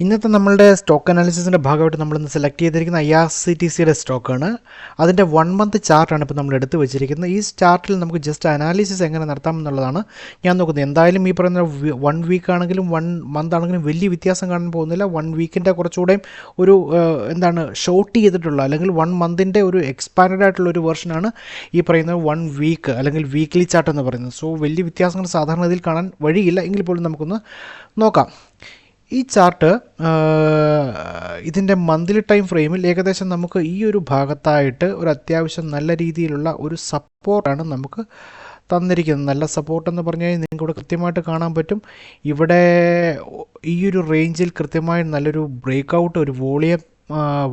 ഇന്നത്തെ നമ്മളുടെ സ്റ്റോക്ക് അനാലിസിസിൻ്റെ ഭാഗമായിട്ട് നമ്മളിന്ന് സെലക്ട് ചെയ്തിരിക്കുന്ന IRCTCയുടെ സ്റ്റോക്കാണ്. അതിൻ്റെ 1 മന്ത് ചാർട്ടാണ് ഇപ്പോൾ നമ്മൾ എടുത്തു വെച്ചിരിക്കുന്നത്. ഈ ചാർട്ടിൽ നമുക്ക് ജസ്റ്റ് അനാലിസിസ് എങ്ങനെ നടത്താമെന്നുള്ളതാണ് ഞാൻ നോക്കുന്നത്. എന്തായാലും ഈ പറയുന്ന 1 വീക്ക് ആണെങ്കിലും 1 മന്ത് ആണെങ്കിലും വലിയ വ്യത്യാസം കാണാൻ പോകുന്നില്ല. 1 വീക്കിൻ്റെ കുറച്ചുകൂടെയും ഒരു ഷോർട്ട് ചെയ്തിട്ടുള്ള അല്ലെങ്കിൽ 1 മന്തിൻ്റെ ഒരു എക്സ്പാൻഡ് ആയിട്ടുള്ള ഒരു വെർഷനാണ് ഈ പറയുന്നത് 1 വീക്ക് അല്ലെങ്കിൽ വീക്ക്ലി ചാർട്ട് എന്ന് പറയുന്നത്. സോ വലിയ വ്യത്യാസങ്ങൾ സാധാരണ ഇതിൽ കാണാൻ വഴിയില്ല. എങ്കിൽ പോലും നമുക്കൊന്ന് നോക്കാം. ഈ ചാർട്ട് ഇതിൻ്റെ മന്ത്ലി ടൈം ഫ്രെയിമിൽ ഏകദേശം നമുക്ക് ഈ ഒരു ഭാഗത്തായിട്ട് ഒരു അത്യാവശ്യം നല്ല രീതിയിലുള്ള ഒരു സപ്പോർട്ടാണ് നമുക്ക് തന്നിരിക്കുന്നത്. നല്ല സപ്പോർട്ടെന്ന് പറഞ്ഞു കഴിഞ്ഞാൽ നിങ്ങൾക്ക് ഇവിടെ കൃത്യമായിട്ട് കാണാൻ പറ്റും. ഇവിടെ ഈ ഒരു റേഞ്ചിൽ കൃത്യമായി നല്ലൊരു ബ്രേക്ക് ഔട്ട്, ഒരു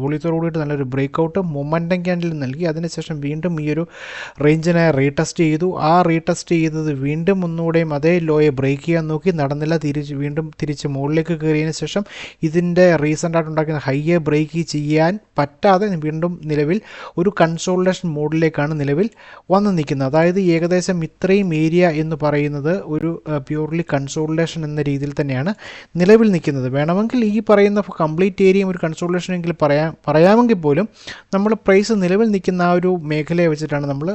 വോളിയത്തോടു കൂടിയിട്ട് നല്ലൊരു ബ്രേക്ക് ഔട്ട് മൊമെൻറ്റം ക്യാൻഡിൽ നൽകി. അതിനുശേഷം വീണ്ടും ഈ ഒരു റേഞ്ചിനെ റീടെസ്റ്റ് ചെയ്തു. ആ റീടെസ്റ്റ് ചെയ്തത് വീണ്ടും ഒന്നുകൂടെയും അതേ ലോയെ ബ്രേക്ക് ചെയ്യാൻ നോക്കി, നടന്നില്ല. വീണ്ടും തിരിച്ച് മുകളിലേക്ക് കയറിയതിന് ശേഷം ഇതിൻ്റെ റീസെൻ്റായിട്ട് ഉണ്ടാക്കുന്ന ഹൈയെ ബ്രേക്ക് ചെയ്യാൻ പറ്റാതെ വീണ്ടും നിലവിൽ ഒരു കൺസോളിഡേഷൻ മോഡിലേക്കാണ് നിലവിൽ വന്ന് നിൽക്കുന്നത്. അതായത് ഏകദേശം ഇത്രയും ഏരിയ എന്ന് പറയുന്നത് ഒരു പ്യൂർലി കൺസോളിഡേഷൻ എന്ന രീതിയിൽ തന്നെയാണ് നിലവിൽ നിൽക്കുന്നത്. വേണമെങ്കിൽ ഈ പറയുന്ന കംപ്ലീറ്റ് ഏരിയയും ഒരു കൺസോളിഡേഷൻ എങ്കിൽ പറയാമെങ്കിൽ പോലും നമ്മൾ പ്രൈസ് നിലവിൽ നിൽക്കുന്ന ആ ഒരു മേഖലയെ വെച്ചിട്ടാണ് നമ്മൾ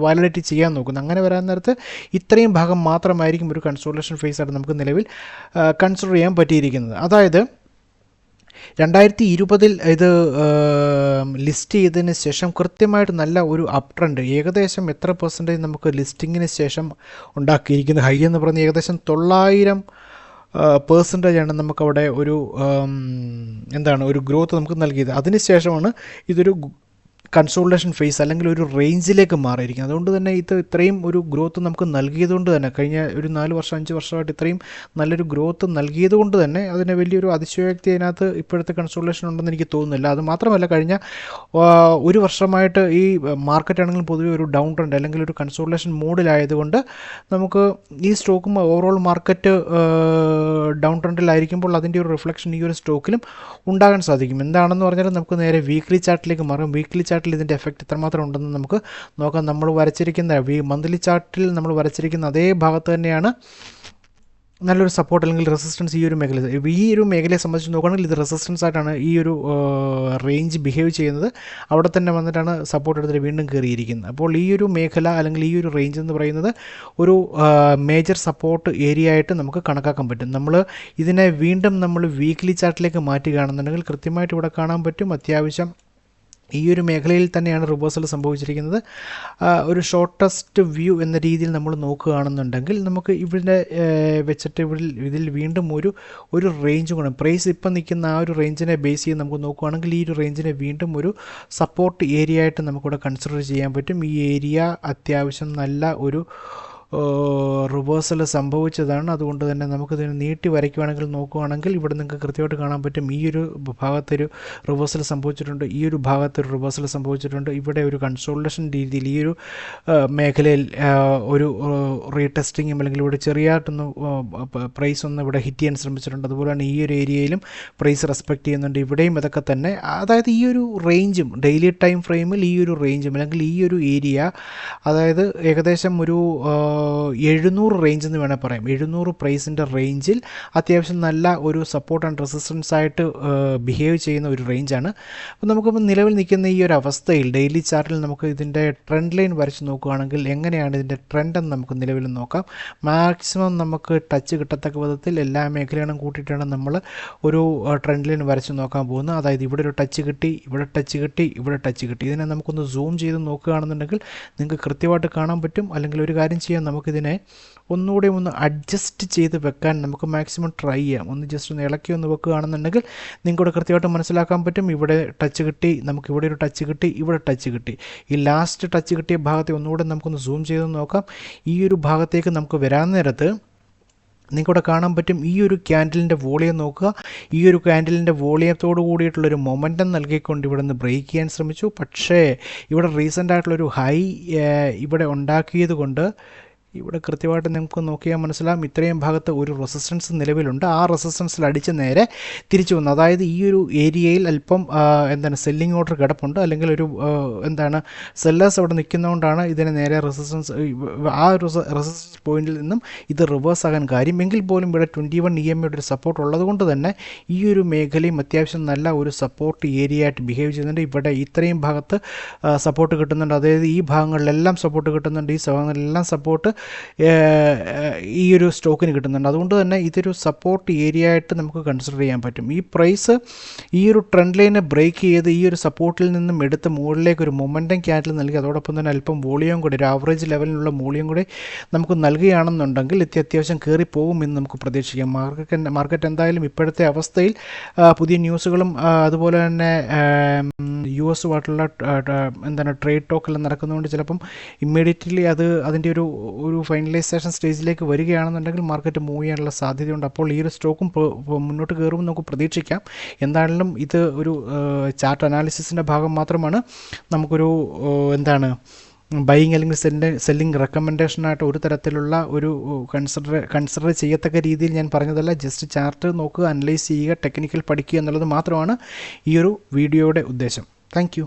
വാലിഡേറ്റ് ചെയ്യാൻ നോക്കുന്നത്. അങ്ങനെ വരാൻ നേരത്ത് ഇത്രയും ഭാഗം മാത്രമായിരിക്കും ഒരു കൺസോളിഡേഷൻ ഫേസ് ആയിട്ട് നമുക്ക് നിലവിൽ കൺസിഡർ ചെയ്യാൻ പറ്റിയിരിക്കുന്നത്. അതായത് 2020 ഇത് ലിസ്റ്റ് ചെയ്തതിന് ശേഷം കൃത്യമായിട്ട് നല്ല ഒരു അപ്പ് ട്രെൻഡ്, ഏകദേശം എത്ര പെർസെൻറ്റേജ് നമുക്ക് ലിസ്റ്റിങ്ങിന് ശേഷം ഉണ്ടാക്കിയിരിക്കുന്ന ഹൈ എന്ന് പറയുന്നത് ഏകദേശം 900% നമുക്കവിടെ ഒരു ഒരു ഗ്രോത്ത് നമുക്ക് നൽകിയത്. അതിനുശേഷമാണ് ഇതൊരു കൺസോളിഡേഷൻ ഫേസ് അല്ലെങ്കിൽ ഒരു റേഞ്ചിലേക്ക് മാറിയിരിക്കുന്നത്. അതുകൊണ്ട് തന്നെ ഇത്രയും ഒരു ഗ്രോത്ത് നമുക്ക് നൽകിയതുകൊണ്ട് തന്നെ കഴിഞ്ഞ ഒരു 4 വർഷം 5 വർഷമായിട്ട് ഇത്രയും നല്ലൊരു ഗ്രോത്ത് നൽകിയതുകൊണ്ട് തന്നെ അതിന് വലിയൊരു അതിശയോക്തി അതിനകത്ത് ഇപ്പോഴത്തെ കൺസോളിഡേഷൻ ഉണ്ടെന്ന് എനിക്ക് തോന്നുന്നില്ല. അത് മാത്രമല്ല കഴിഞ്ഞ ഒരു വർഷമായിട്ട് ഈ മാർക്കറ്റ് ആണെങ്കിലും പൊതുവെ ഒരു ഡൗൺ ട്രെൻഡ് അല്ലെങ്കിൽ ഒരു കൺസോളിഡേഷൻ മോഡിലായതുകൊണ്ട് നമുക്ക് ഈ സ്റ്റോക്കും ഓവറോൾ മാർക്കറ്റ് ഡൗൺ ട്രെൻഡിലായിരിക്കുമ്പോൾ അതിൻ്റെ ഒരു റിഫ്ലക്ഷൻ ഈ ഒരു സ്റ്റോക്കിലും ഉണ്ടാകാൻ സാധിക്കും. എന്താണെന്ന് പറഞ്ഞാൽ നമുക്ക് നേരെ വീക്ക്ലി ചാർട്ടിലേക്ക് മാറും. വീക്ക്ലി ചാർട്ടിൽ ഇതിൻ്റെ എഫക്റ്റ് എത്രമാത്രം ഉണ്ടെന്ന് നമുക്ക് നോക്കാം. നമ്മൾ വരച്ചിരിക്കുന്ന മന്ത്ലി ചാർട്ടിൽ നമ്മൾ വരച്ചിരിക്കുന്ന അതേ ഭാഗത്ത് തന്നെയാണ് നല്ലൊരു സപ്പോർട്ട് അല്ലെങ്കിൽ റെസിസ്റ്റൻസ് ഈ ഒരു മേഖലയെ സംബന്ധിച്ച് നോക്കുകയാണെങ്കിൽ ഇത് റെസിസ്റ്റൻസ് ആയിട്ടാണ് ഈ ഒരു റേഞ്ച് ബിഹേവ് ചെയ്യുന്നത്. അവിടെ തന്നെ വന്നിട്ടാണ് സപ്പോർട്ട് എടുത്തിട്ട് വീണ്ടും കയറിയിരിക്കുന്നത്. അപ്പോൾ ഈ ഒരു മേഖല അല്ലെങ്കിൽ ഈ ഒരു റേഞ്ച് എന്ന് പറയുന്നത് ഒരു മേജർ സപ്പോർട്ട് ഏരിയ ആയിട്ട് നമുക്ക് കണക്കാക്കാൻ പറ്റും. നമ്മൾ ഇതിനെ വീണ്ടും നമ്മൾ വീക്ക്ലി ചാർട്ടിലേക്ക് മാറ്റുകയാണെന്നുണ്ടെങ്കിൽ കൃത്യമായിട്ട് ഇവിടെ കാണാൻ പറ്റും അത്യാവശ്യം ഈ ഒരു മേഖലയിൽ തന്നെയാണ് റിവേഴ്സൽ സംഭവിച്ചിരിക്കുന്നത്. ഒരു ഷോർട്ടസ്റ്റ് വ്യൂ എന്ന രീതിയിൽ നമ്മൾ നോക്കുകയാണെന്നുണ്ടെങ്കിൽ നമുക്ക് ഇവിടെ വെച്ചിട്ട് ഇതിൽ വീണ്ടും ഒരു റേഞ്ച് ഗുണം പ്രൈസ് ഇപ്പം നിൽക്കുന്ന ആ ഒരു റേഞ്ചിനെ ബേസ് ചെയ്ത് നമുക്ക് നോക്കുകയാണെങ്കിൽ ഈ ഒരു റേഞ്ചിനെ വീണ്ടും ഒരു സപ്പോർട്ട് ഏരിയ ആയിട്ട് നമുക്കിവിടെ കൺസിഡർ ചെയ്യാൻ പറ്റും. ഈ ഏരിയ അത്യാവശ്യം നല്ല ഒരു റിവേഴ്സൽ സംഭവിച്ചതാണ്. അതുകൊണ്ട് തന്നെ നമുക്കിതിന് നീട്ടി വരയ്ക്കുകയാണെങ്കിൽ നോക്കുകയാണെങ്കിൽ ഇവിടെ നിങ്ങൾക്ക് കൃത്യമായിട്ട് കാണാൻ പറ്റും ഈ ഒരു ഭാഗത്തൊരു റിവേഴ്സൽ സംഭവിച്ചിട്ടുണ്ട്, ഈ ഒരു ഭാഗത്തൊരു റിവേഴ്സൽ സംഭവിച്ചിട്ടുണ്ട്. ഇവിടെ ഒരു കൺസോളിഡേഷൻ രീതിയിൽ ഈ ഒരു മേഖലയിൽ ഒരു റീടെസ്റ്റിങ്ങും അല്ലെങ്കിൽ ഇവിടെ ചെറിയായിട്ടൊന്ന് പ്രൈസ് ഒന്ന് ഇവിടെ ഹിറ്റ് ചെയ്യാൻ ശ്രമിച്ചിട്ടുണ്ട്. അതുപോലെ തന്നെ ഈ ഒരു ഏരിയയിലും പ്രൈസ് റെസ്പെക്റ്റ് ചെയ്യുന്നുണ്ട്. ഇവിടെയും ഇതൊക്കെ തന്നെ. അതായത് ഈ ഒരു റേഞ്ചും ഡെയിലി ടൈം ഫ്രെയിമിൽ ഈ ഒരു റേഞ്ചും അല്ലെങ്കിൽ ഈ ഒരു ഏരിയ അതായത് ഏകദേശം ഒരു 700 റേഞ്ച് എന്ന് വേണമെങ്കിൽ പറയാം. 700 പ്രൈസിൻ്റെ റേഞ്ചിൽ അത്യാവശ്യം നല്ല ഒരു സപ്പോർട്ട് ആൻഡ് റെസിസ്റ്റൻസ് ആയിട്ട് ബിഹേവ് ചെയ്യുന്ന ഒരു റേഞ്ചാണ്. അപ്പോൾ നമുക്കിപ്പോൾ നിലവിൽ നിൽക്കുന്ന ഈ ഒരു അവസ്ഥയിൽ ഡെയിലി ചാർട്ടിൽ നമുക്ക് ഇതിൻ്റെ ട്രെൻഡ് ലൈൻ വരച്ച് നോക്കുകയാണെങ്കിൽ എങ്ങനെയാണ് ഇതിൻ്റെ ട്രെൻഡ് എന്ന് നമുക്ക് നിലവിൽ നോക്കാം. മാക്സിമം നമുക്ക് ടച്ച് കിട്ടത്തക്ക വിധത്തിൽ എല്ലാ മേഖലകളും കൂട്ടിയിട്ടാണ് നമ്മൾ ഒരു ട്രെൻഡ് ലൈൻ വരച്ച് നോക്കാൻ പോകുന്നത്. അതായത് ഇവിടെ ഒരു ടച്ച് കിട്ടി, ഇവിടെ ടച്ച് കിട്ടി, ഇവിടെ ടച്ച് കിട്ടി. ഇതിനെ നമുക്കൊന്ന് സൂം ചെയ്ത് നോക്കുകയാണെന്നുണ്ടെങ്കിൽ നിങ്ങൾക്ക് കൃത്യമായിട്ട് കാണാൻ പറ്റും. അല്ലെങ്കിൽ ഒരു കാര്യം ചെയ്യാം, നമുക്കിതിനെ ഒന്നുകൂടെ ഒന്ന് അഡ്ജസ്റ്റ് ചെയ്ത് വെക്കാൻ നമുക്ക് മാക്സിമം ട്രൈ ചെയ്യാം. ഒന്ന് ജസ്റ്റ് ഒന്ന് ഇളക്കി ഒന്ന് വെക്കുകയാണെന്നുണ്ടെങ്കിൽ നിങ്ങൾക്ക് കൃത്യമായിട്ട് മനസ്സിലാക്കാൻ പറ്റും. ഇവിടെ ടച്ച് കിട്ടി, നമുക്ക് ഇവിടെ ഒരു ടച്ച് കിട്ടി, ഇവിടെ ടച്ച് കിട്ടി. ഈ ലാസ്റ്റ് ടച്ച് കിട്ടിയ ഭാഗത്തെ ഒന്നുകൂടെ നമുക്കൊന്ന് സൂം ചെയ്ത് നോക്കാം. ഈ ഒരു ഭാഗത്തേക്ക് നമുക്ക് വരാൻ നേരത്ത് നിങ്ങൾക്കിവിടെ കാണാൻ പറ്റും ഈ ഒരു ക്യാൻഡിലിൻ്റെ വോളിയം നോക്കുക. ഈ ഒരു ക്യാൻഡിലിൻ്റെ വോളിയത്തോട് കൂടിയിട്ടുള്ളൊരു മൊമെൻറ്റം നൽകിക്കൊണ്ട് ഇവിടെ നിന്ന് ബ്രേക്ക് ചെയ്യാൻ ശ്രമിച്ചു. പക്ഷേ ഇവിടെ റീസെൻ്റ് ആയിട്ടുള്ളൊരു ഹൈ ഇവിടെ ഉണ്ടാക്കിയത് കൊണ്ട് ഇവിടെ കൃത്യമായിട്ട് നമുക്ക് നോക്കിയാൽ മനസ്സിലാകും ഇത്രയും ഭാഗത്ത് ഒരു റെസിസ്റ്റൻസ് നിലവിലുണ്ട്. ആ റെസിസ്റ്റൻസിൽ അടിച്ച് നേരെ തിരിച്ചു വന്നു. അതായത് ഈ ഒരു ഏരിയയിൽ അല്പം സെല്ലിംഗ് ഓർഡർ കിടപ്പുണ്ട്, അല്ലെങ്കിൽ ഒരു സെല്ലേഴ്സ് അവിടെ നിൽക്കുന്നതുകൊണ്ടാണ് ഇതിനെ നേരെ റെസിസ്റ്റൻസ് ആ ഒരു റെസിസ്റ്റൻസ് പോയിന്റിൽ നിന്നും ഇത് റിവേഴ്സ് ആകാൻ കാര്യം. എങ്കിൽ പോലും ഇവിടെ 21 EMA ഒരു സപ്പോർട്ട് ഉള്ളതുകൊണ്ട് തന്നെ ഈ ഒരു മേഖലയും അത്യാവശ്യം നല്ല ഒരു സപ്പോർട്ട് ഏരിയ ആയിട്ട് ബിഹേവ് ചെയ്യുന്നുണ്ട്. ഇവിടെ ഇത്രയും ഭാഗത്ത് സപ്പോർട്ട് കിട്ടുന്നുണ്ട്, അതായത് ഈ ഭാഗങ്ങളിലെല്ലാം സപ്പോർട്ട് കിട്ടുന്നുണ്ട്, ഈ ഭാഗങ്ങളിലെല്ലാം സപ്പോർട്ട് ഈ ഒരു സ്റ്റോക്കിന് കിട്ടുന്നുണ്ട്. അതുകൊണ്ട് തന്നെ ഇതൊരു സപ്പോർട്ട് ഏരിയ ആയിട്ട് നമുക്ക് കൺസിഡർ ചെയ്യാൻ പറ്റും. ഈ പ്രൈസ് ഈ ഒരു ട്രെൻഡ് ലൈനെ ബ്രേക്ക് ചെയ്ത് ഈ ഒരു സപ്പോർട്ടിൽ നിന്നും എടുത്ത് മുകളിലേക്ക് ഒരു മൊമെൻറ്റം ക്യാൻഡിൽ നൽകി അതോടൊപ്പം തന്നെ അല്പം വോളിയം കൂടി ഒരു ആവറേജ് ലെവലിലുള്ള വോളിയം കൂടി നമുക്ക് നൽകുകയാണെന്നുണ്ടെങ്കിൽ അത്യാവശ്യം കയറി പോകുമെന്ന് നമുക്ക് പ്രതീക്ഷിക്കാം. മാർക്കറ്റ് എന്തായാലും ഇപ്പോഴത്തെ അവസ്ഥയിൽ പുതിയ ന്യൂസുകളും അതുപോലെ തന്നെ US-ആയിട്ടുള്ള ട്രേഡ് ടോക്കെല്ലാം നടക്കുന്നതുകൊണ്ട് ചിലപ്പം ഇമ്മീഡിയറ്റ്ലി അതിൻ്റെ ഒരു ഫൈനലൈസേഷൻ സ്റ്റേജിലേക്ക് വരികയാണെന്നുണ്ടെങ്കിൽ മാർക്കറ്റ് മൂവ് ചെയ്യാനുള്ള സാധ്യതയുണ്ട്. അപ്പോൾ ഈ ഒരു സ്റ്റോക്കും മുന്നോട്ട് കയറുമെന്ന് നമുക്ക് പ്രതീക്ഷിക്കാം. എന്തായാലും ഇത് ഒരു ചാർട്ട് അനാലിസിസിൻ്റെ ഭാഗം മാത്രമാണ്. നമുക്കൊരു ബൈയിങ് അല്ലെങ്കിൽ സെല്ലിംഗ് റെക്കമെൻഡേഷനായിട്ട് ഒരു തരത്തിലുള്ള ഒരു കൺസിഡർ ചെയ്യത്തക്ക രീതിയിൽ ഞാൻ പറഞ്ഞതല്ല. ജസ്റ്റ് ചാർട്ട് നോക്കുക, അനലൈസ് ചെയ്യുക, ടെക്നിക്കൽ പഠിക്കുക എന്നുള്ളത് മാത്രമാണ് ഈ ഒരു വീഡിയോയുടെ ഉദ്ദേശം. താങ്ക്